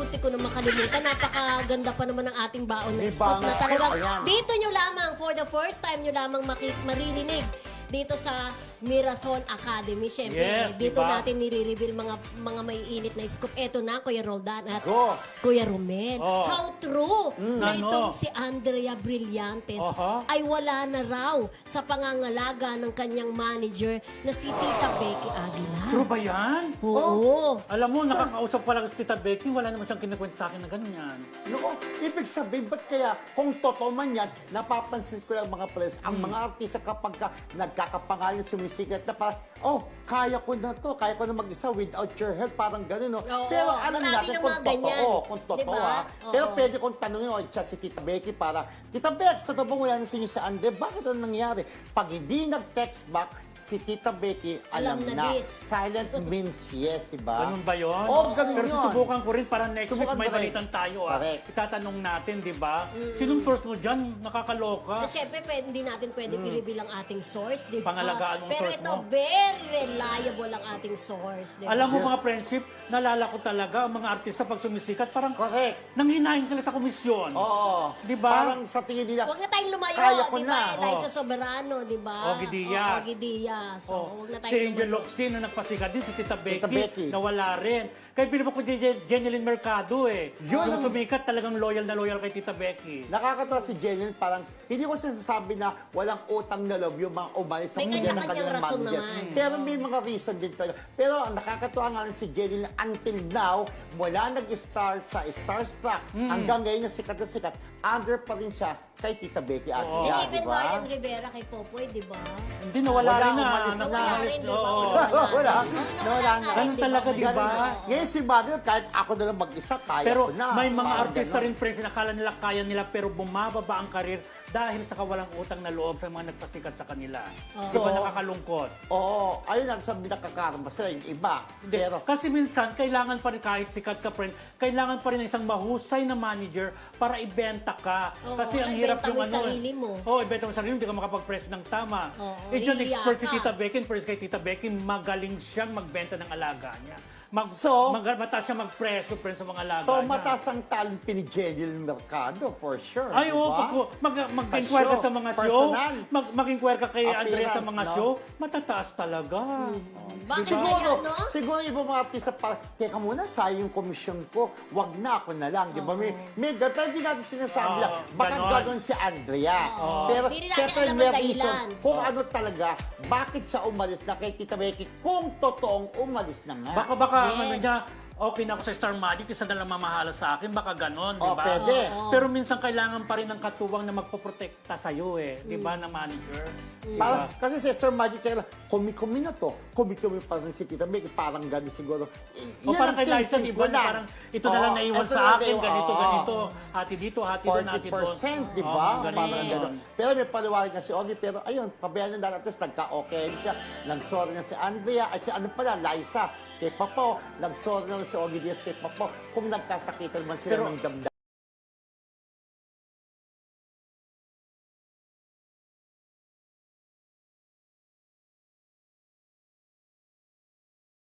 munti ko na makalimutan. Napakaganda pa naman ng ating baon na Di scoop ba? na talagang Ayan. dito nyo lamang, for the first time nyo lamang maririnig dito sa Mirasol Academy. Siyempre, Yes, dito diba? natin nire-reveal mga may init na scoop. Eto na, Kuya Roldan at Go. Kuya Romel. Oh. How true na Ano? itong si Andrea Brillantes Aha. ay wala na raw sa pangangalaga ng kanyang manager na si Tita Becky Aguilar. True ba yan? Oo. Alam mo, nakakausap pa lang si Tita Becky, wala naman siyang kinakwento sa akin na ganyan. No, ibig sabihin, ba't kaya, kung totoo man yan, napapansin ko lang mga pres, ang mga artista kapag nagkakapangalan, sumisikat na parang, oh, kaya ko na to, kaya ko na mag-isa without your help, parang gano'n, no? Oo, Pero alam marami natin ng kung mga ganyan. totoo, kung totoo, Diba? ha? Oo. Pero pwede kong tanongin, oh, chat si Tita Becky para, Tita Bex, totoo ba wala na sa inyo sa Ande? Bakit ano nangyari? Pag hindi nag-text back, si Tita Becky, alam Alam na na. this. Silent means yes, diba? Ganun ba yun? Oo, ganun Pero yun. susubukan ko rin para next Subukan week may mo rin. balitan tayo. Correct. Itatanong natin, di ba? Sinong source mo dyan? Nakakaloka. Na syempre, hindi natin pwedeng i-reveal ang ating source, di ba? Pangalagaan mong Pero source ito, mo. very reliable ang ating source, di ba? Alam mo Yes. mga friendship, nalala ko talaga ang mga artista pag sumisikat, parang Correct. nanghinahin sila sa komisyon. Oo. Di ba? Parang sa tingin nila, Huwag na tayong lumayo, Kaya ko di na. ba? Dahil Oo. sa Soberano, di ba? Ogie Diaz. Oo, Ogie Diaz. So, Oh, huwag na si tayong Angel lumayo. Locsin na nagpasikat din, si Tita Becky, Becky. nawala rin. Kaya pinapa ko Jeneline Mercado eh. Yun Yung ang- sumikat talagang loyal na loyal kay Tita Becky. nakakatawa si Jenny, parang hindi ko sinasabi na walang utang na loob yung mga umalis sa May pamilya ng kanya-kanyang kanilang rason manager. naman. Pero may mga reason din talaga. Pero ang nakakatawa nga rin si Jenny until now, mula nag-start sa Starstruck hanggang ngayon na sikat, under pa rin siya kay Tita Becky And Aguilar, even di ba? Marian Rivera kay Popoy, di ba? Hindi, nawala Wala, rin na. umalis na. Nawala rin, di ba? Oo. Wala. Nawala na. Ganun talaga, di ba? Oo. Ngayon si Mario, kahit ako na lang mag-isa, kaya Pero ko na. may mga Parang artista ganon. rin, friends, na akala nila kaya nila pero bumababa ang karir dahil sa kawalang utang na loob sa mga nagpasikat sa kanila. Di So, ba nakakalungkot? Oo, ayun ang sabi nakakarma sila yung iba. Hindi. Pero, Kasi minsan, kailangan pa rin kahit sikat ka, friend, kailangan pa rin ng isang mahusay na manager para ibenta ka. Oo, Kasi ang hirap ibenta mo yung yung sarili mo. Oo, ibenta mo yung sarili mo, hindi ka makapag-press ng tama. Oo, Eh, dyan, hihiya expert si ka. Tita Becky, and first kay Tita Becky, magaling siyang magbenta ng alaga niya. So, mataas siya mag-press sa mga alaga so niya. mataas ang talent ni Jenny Mercado, for sure. Ay, di oo, ba? mag-inquire ka show, sa mga show, personal. mag-inquire ka kay Andrea sa Appearance, mga no? show, matataas talaga. Bakit Siguro, kaya, no? siguro yung ibang mga artista pa, teka muna, sayang yung komisyon ko, wag na ako na lang, di ba? May pero hindi natin sinasabi Oo, lang, baka ganon. ganon si Andrea. Pero, Hindi natin syempre, alam ang may reason dahilan. kung ano talaga, bakit siya umalis na kay Tita Becky, kung totoong umalis na nga. Baka Yes. ano niya, okay na ako sa Star Magic, isa na lang mamahala sa akin, baka ganon, di Oh, ba? pwede. Oo. Pero minsan kailangan pa rin ng katuwang na magpoprotekta sa'yo eh, di ba, na manager? Di Parang, ba? kasi si Sir Magic, kumi-kumi na to. Kumi-kumi pa rin si Tita Becky. Parang gano'n siguro. O parang kay Liza, thinking di ba, ko na lang. parang ito na lang Oo, naiwan ito sa na akin, lang, ganito, oo. ganito, hati dito, hati doon, hati doon. 40%, di Oo, ba? ganun Parang yun. gano'n. Pero may paliwanag na si Ogie, pero ayun, pabayaan na at least nagka-okay siya. Nag-sorry na si Andrea, ay si ano pala, Liza, kay Papo. Nag-sorry na si Ogie Diaz kay Papo. Kung nagkasakitan man sila Pero- ng damdamin.